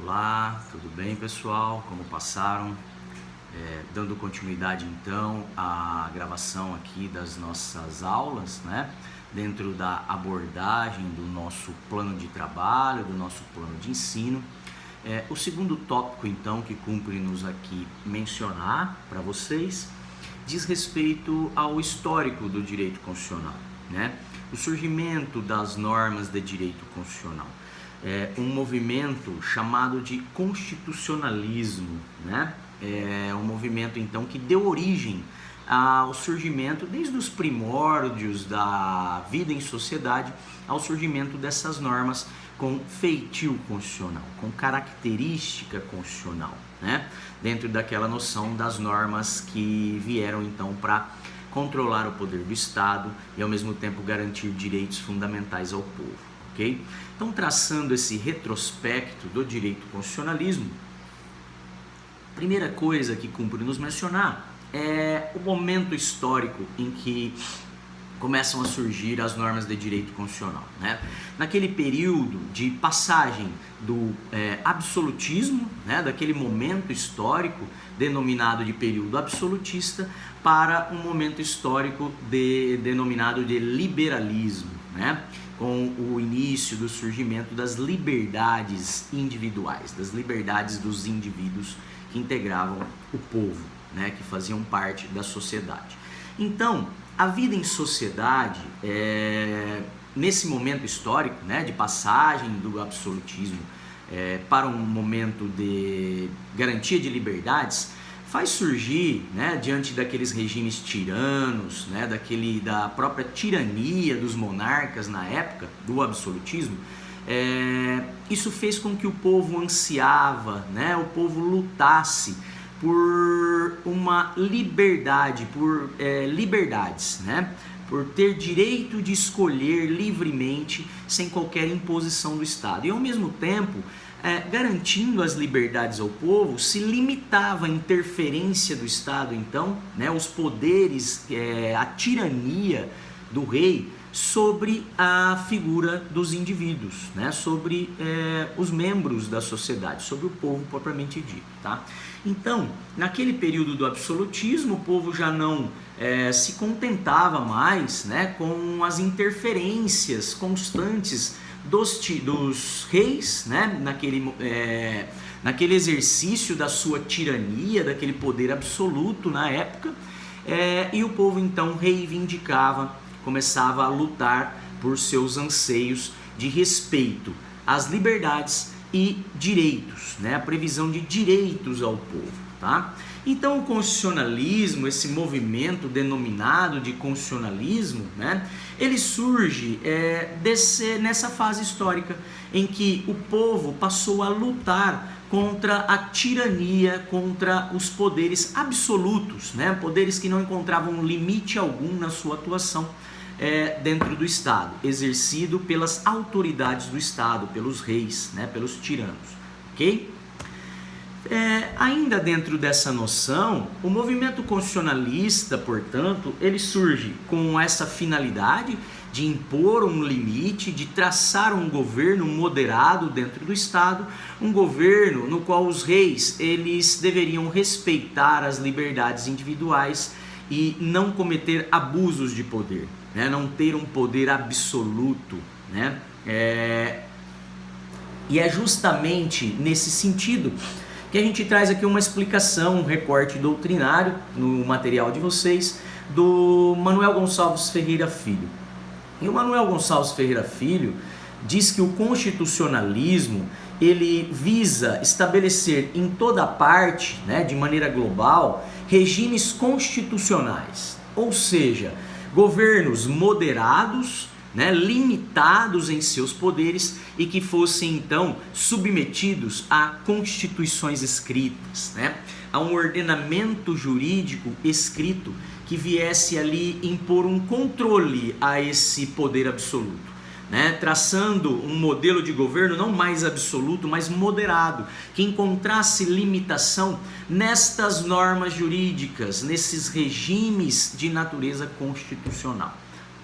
Olá, tudo bem, pessoal? Como passaram? Dando continuidade então à gravação aqui das nossas aulas, né? Dentro da abordagem do nosso plano de trabalho, do nosso plano de ensino. O segundo tópico então que cumpre-nos aqui mencionar para vocês diz respeito ao histórico do direito constitucional, né? O surgimento das normas de direito constitucional. Um movimento chamado de constitucionalismo, né? É um movimento então que deu origem ao surgimento, desde os primórdios da vida em sociedade, ao surgimento dessas normas com feitio constitucional, com característica constitucional, né? Dentro daquela noção das normas que vieram então para controlar o poder do Estado e ao mesmo tempo garantir direitos fundamentais ao povo, ok? Então, traçando esse retrospecto do direito constitucionalismo, primeira coisa que cumpre nos mencionar é o momento histórico em que começam a surgir as normas de direito constitucional, né? Naquele período de passagem do absolutismo, né? Daquele momento histórico denominado de período absolutista, para um momento histórico denominado de liberalismo, né? Com o início do surgimento das liberdades individuais, das liberdades dos indivíduos que integravam o povo, né? Que faziam parte da sociedade. Então, a vida em sociedade, nesse momento histórico, né, de passagem do absolutismo para um momento de garantia de liberdades, faz surgir, né, diante daqueles regimes tiranos, né, da própria tirania dos monarcas na época do absolutismo, isso fez com que o povo ansiava, né, o povo lutasse por uma liberdade, por liberdades, né? Por ter direito de escolher livremente, sem qualquer imposição do Estado. E ao mesmo tempo, garantindo as liberdades ao povo, se limitava a interferência do Estado, então, né, os poderes, a tirania do rei sobre a figura dos indivíduos, né, sobre os membros da sociedade, sobre o povo propriamente dito, tá? Então, naquele período do absolutismo, o povo já não se contentava mais, né, com as interferências constantes dos reis, né, naquele exercício da sua tirania, daquele poder absoluto na época, e o povo então reivindicava, começava a lutar por seus anseios de respeito às liberdades e direitos, né? A previsão de direitos ao povo, tá? Então o constitucionalismo, esse movimento denominado de constitucionalismo, né? Ele surge nessa fase histórica em que o povo passou a lutar contra a tirania, contra os poderes absolutos, né? Poderes que não encontravam limite algum na sua atuação dentro do Estado, exercido pelas autoridades do Estado, pelos reis, né, pelos tiranos, ok? Ainda dentro dessa noção, o movimento constitucionalista, portanto, ele surge com essa finalidade de impor um limite, de traçar um governo moderado dentro do Estado, um governo no qual os reis eles deveriam respeitar as liberdades individuais e não cometer abusos de poder, né? Não ter um poder absoluto, né? E é justamente nesse sentido que a gente traz aqui uma explicação, um recorte doutrinário no material de vocês, do Manuel Gonçalves Ferreira Filho. E o Manuel Gonçalves Ferreira Filho diz que o constitucionalismo ele visa estabelecer em toda parte, né, de maneira global, regimes constitucionais, ou seja, governos moderados, né, limitados em seus poderes e que fossem então submetidos a constituições escritas, né, a um ordenamento jurídico escrito que viesse ali impor um controle a esse poder absoluto, né, traçando um modelo de governo não mais absoluto, mas moderado, que encontrasse limitação nestas normas jurídicas, nesses regimes de natureza constitucional,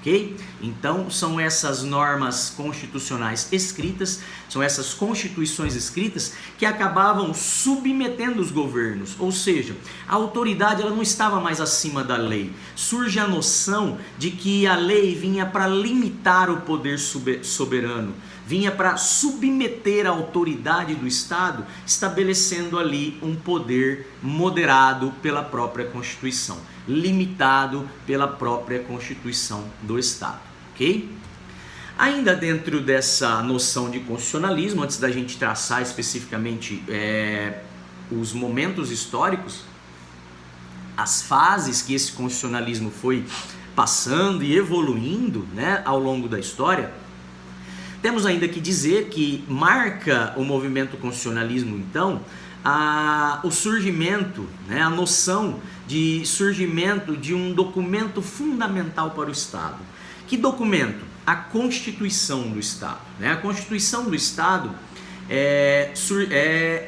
ok? Então são essas normas constitucionais escritas, são essas constituições escritas que acabavam submetendo os governos, ou seja, a autoridade ela não estava mais acima da lei. Surge a noção de que a lei vinha para limitar o poder soberano, vinha para submeter a autoridade do Estado, estabelecendo ali um poder moderado pela própria Constituição, limitado pela própria Constituição do Estado, ok? Ainda dentro dessa noção de constitucionalismo, antes da gente traçar especificamente os momentos históricos, as fases que esse constitucionalismo foi passando e evoluindo, né, ao longo da história, temos ainda que dizer que marca o movimento constitucionalismo, então, o surgimento, né, a noção de surgimento de um documento fundamental para o Estado. Que documento? A Constituição do Estado. Né? A Constituição do Estado é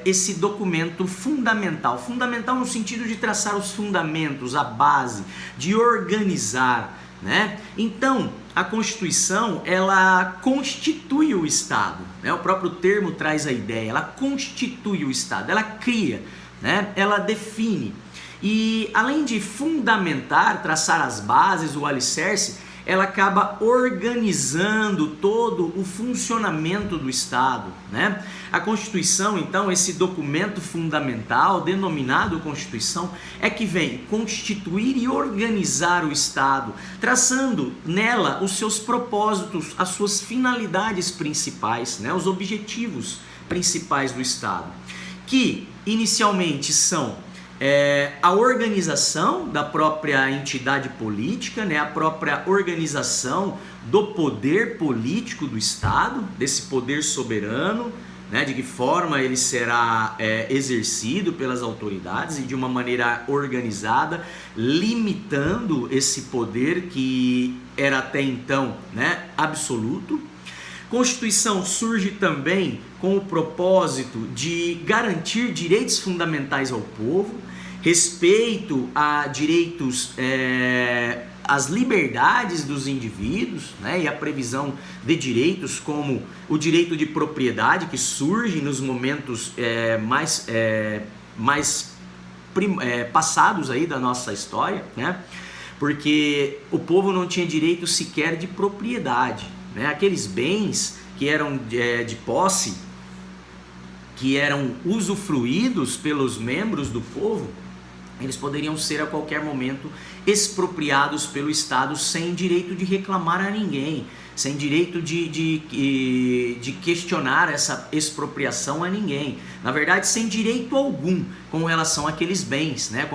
esse documento fundamental. Fundamental no sentido de traçar os fundamentos, a base, de organizar. Né? Então, a Constituição, ela constitui o Estado, né? O próprio termo traz a ideia, ela constitui o Estado, ela cria, né? Ela define. E além de fundamentar, traçar as bases, o alicerce, ela acaba organizando todo o funcionamento do Estado, né? A Constituição, então, esse documento fundamental, denominado Constituição, é que vem constituir e organizar o Estado, traçando nela os seus propósitos, as suas finalidades principais, né? Os objetivos principais do Estado, que inicialmente são a organização da própria entidade política, né, a própria organização do poder político do Estado, desse poder soberano, né, de que forma ele será exercido pelas autoridades e de uma maneira organizada, limitando esse poder que era até então, né, absoluto. Constituição surge também com o propósito de garantir direitos fundamentais ao povo, respeito a direitos, às liberdades dos indivíduos, né, e a previsão de como o direito de propriedade, que surge nos momentos passados aí da nossa história, né, porque o povo não tinha direito sequer de propriedade, né, aqueles bens que eram de posse, que eram usufruídos pelos membros do povo, eles poderiam ser a qualquer momento expropriados pelo Estado sem direito de reclamar a ninguém, sem direito de questionar essa expropriação a ninguém. Na verdade, sem direito algum com relação àqueles bens, né?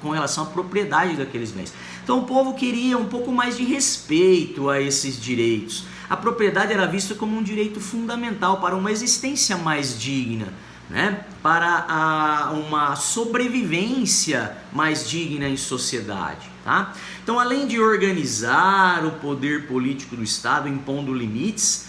com relação à propriedade daqueles bens. Então o povo queria um pouco mais de respeito a esses direitos. A propriedade era vista como um direito fundamental para uma existência mais digna, né? Para uma sobrevivência mais digna em sociedade, tá? Então, além de organizar o poder político do Estado, impondo limites,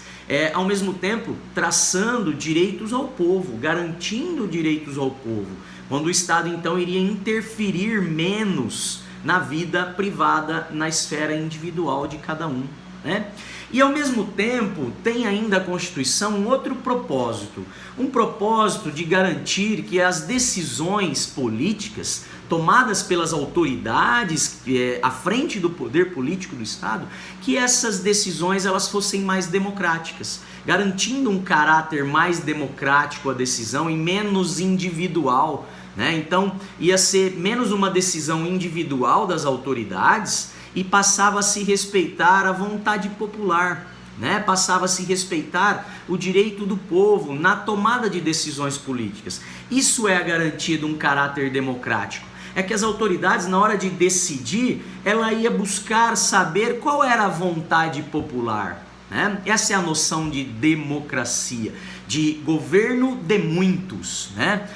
ao mesmo tempo traçando direitos ao povo, garantindo direitos ao povo, quando o Estado então iria interferir menos na vida privada, na esfera individual de cada um, né? E ao mesmo tempo tem ainda a Constituição um outro propósito, um propósito de garantir que as decisões políticas tomadas pelas autoridades à frente do poder político do Estado, que essas decisões elas fossem mais democráticas, garantindo um caráter mais democrático à decisão e menos individual, né? Então ia ser menos uma decisão individual das autoridades e passava a se respeitar a vontade popular, né? Passava a se respeitar o direito do povo na tomada de decisões políticas. Isso é a garantia de um caráter democrático. É que as autoridades, na hora de decidir, ela ia buscar saber qual era a vontade popular, né? Essa é a noção de democracia, de governo de muitos, né?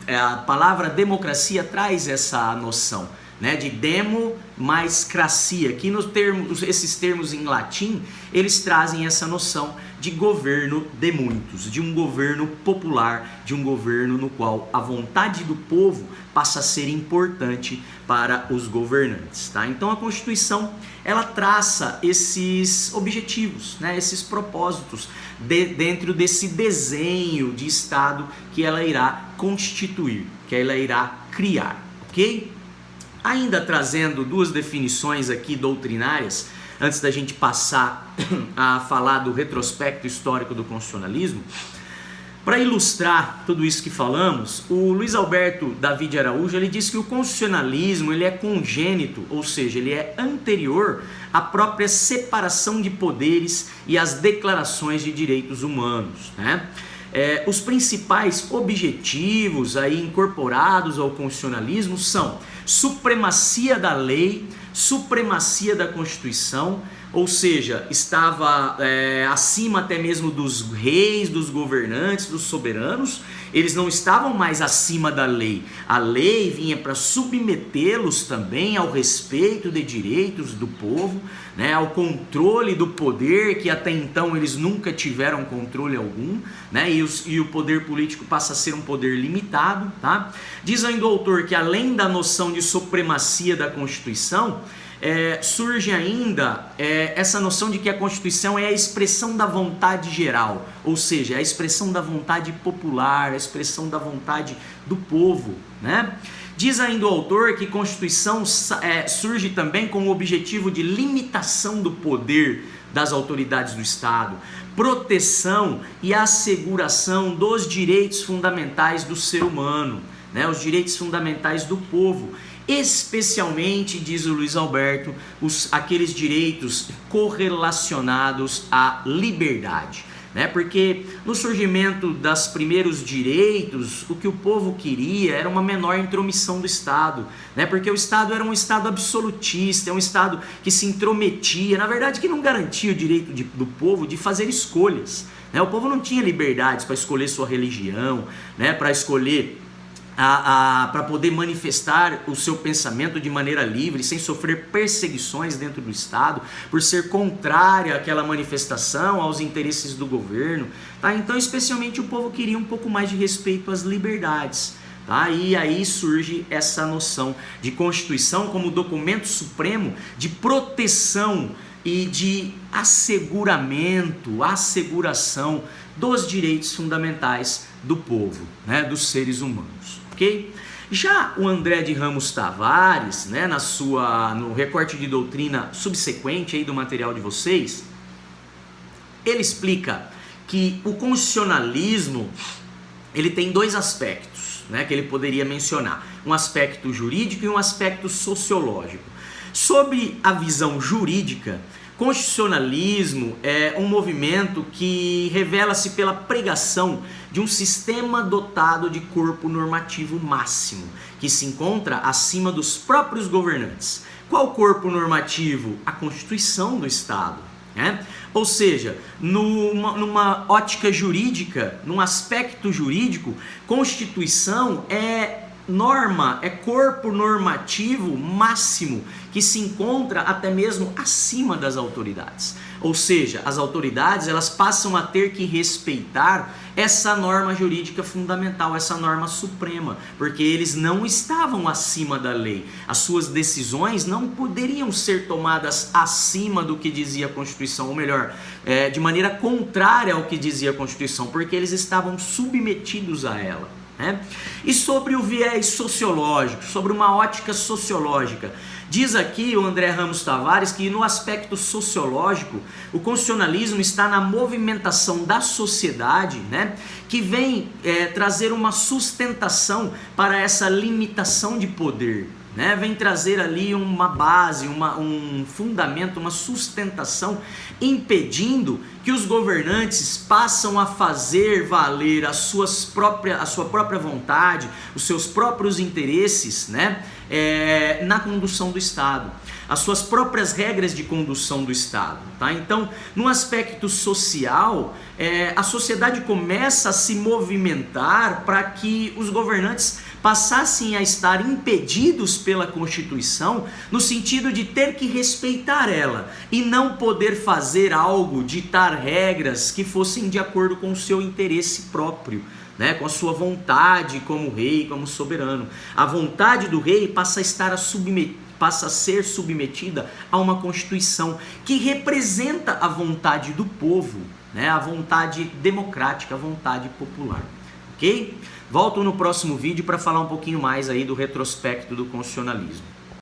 A palavra democracia traz essa noção, né, de demo mais cracia. Aqui esses termos em latim, eles trazem essa noção de governo de muitos, de um governo popular, de um governo no qual a vontade do povo passa a ser importante para os governantes, tá? Então a Constituição, ela traça esses objetivos, né, esses propósitos dentro desse desenho de Estado que ela irá constituir, que ela irá criar, ok? Ainda trazendo duas definições aqui doutrinárias, antes da gente passar a falar do retrospecto histórico do constitucionalismo, para ilustrar tudo isso que falamos, o Luiz Alberto Davi de Araújo, ele diz que o constitucionalismo, ele é congênito, ou seja, ele é anterior à própria separação de poderes e às declarações de direitos humanos, né? Os principais objetivos aí incorporados ao constitucionalismo são supremacia da lei, supremacia da Constituição, ou seja, estava acima até mesmo dos reis, dos governantes, dos soberanos. Eles não estavam mais acima da lei. A lei vinha para submetê-los também ao respeito de direitos do povo, né, ao controle do poder, que até então eles nunca tiveram controle algum, né, e o poder político passa a ser um poder limitado, tá? Diz ainda o autor que além da noção de supremacia da Constituição, surge ainda essa noção de que a Constituição é a expressão da vontade geral, ou seja, a expressão da vontade popular, a expressão da vontade do povo, né? Diz ainda o autor que Constituição surge também com o objetivo de limitação do poder das autoridades do Estado, proteção e asseguração dos direitos fundamentais do ser humano, né? Os direitos fundamentais do povo. Especialmente, diz o Luiz Alberto, aqueles direitos correlacionados à liberdade, né? Porque no surgimento dos primeiros direitos, o que o povo queria era uma menor intromissão do Estado, né? Porque o Estado era um Estado absolutista, é um Estado que se intrometia, na verdade que não garantia o direito do povo de fazer escolhas, né? O povo não tinha liberdades para escolher sua religião, né? Para escolher para poder manifestar o seu pensamento de maneira livre, sem sofrer perseguições dentro do Estado, por ser contrária àquela manifestação, aos interesses do governo, tá? Então, especialmente, o povo queria um pouco mais de respeito às liberdades, tá? E aí surge essa noção de Constituição como documento supremo de proteção e de asseguração dos direitos fundamentais do povo, né? Dos seres humanos. Okay? Já o André de Ramos Tavares, né, no recorte de doutrina subsequente aí do material de vocês, ele explica que o constitucionalismo ele tem dois aspectos, né, que ele poderia mencionar, um aspecto jurídico e um aspecto sociológico. Sobre a visão jurídica, constitucionalismo é um movimento que revela-se pela pregação de um sistema dotado de corpo normativo máximo, que se encontra acima dos próprios governantes. Qual corpo normativo? A Constituição do Estado, né? Ou seja, numa ótica jurídica, num aspecto jurídico, Constituição é norma, é corpo normativo máximo que se encontra até mesmo acima das autoridades. Ou seja, as autoridades elas passam a ter que respeitar essa norma jurídica fundamental, essa norma suprema, porque eles não estavam acima da lei. As suas decisões não poderiam ser tomadas acima do que dizia a Constituição, ou melhor, de maneira contrária ao que dizia a Constituição, porque eles estavam submetidos a ela, né? E sobre o viés sociológico, sobre uma ótica sociológica, diz aqui o André Ramos Tavares que no aspecto sociológico o constitucionalismo está na movimentação da sociedade, né, que vem trazer uma sustentação para essa limitação de poder, né, vem trazer ali uma base, um fundamento, uma sustentação, impedindo que os governantes passam a fazer valer a sua própria vontade, os seus próprios interesses, né, na condução do Estado. as suas próprias regras de condução do Estado, tá? Então, no aspecto social, a sociedade começa a se movimentar para que os governantes passassem a estar impedidos pela Constituição, no sentido de ter que respeitar ela e não poder fazer algo, ditar regras que fossem de acordo com o seu interesse próprio, né? Com a sua vontade como rei, como soberano. A vontade do rei passa a ser submetida a uma Constituição que representa a vontade do povo, né? A vontade democrática, a vontade popular, ok? Volto no próximo vídeo para falar um pouquinho mais aí do retrospecto do constitucionalismo.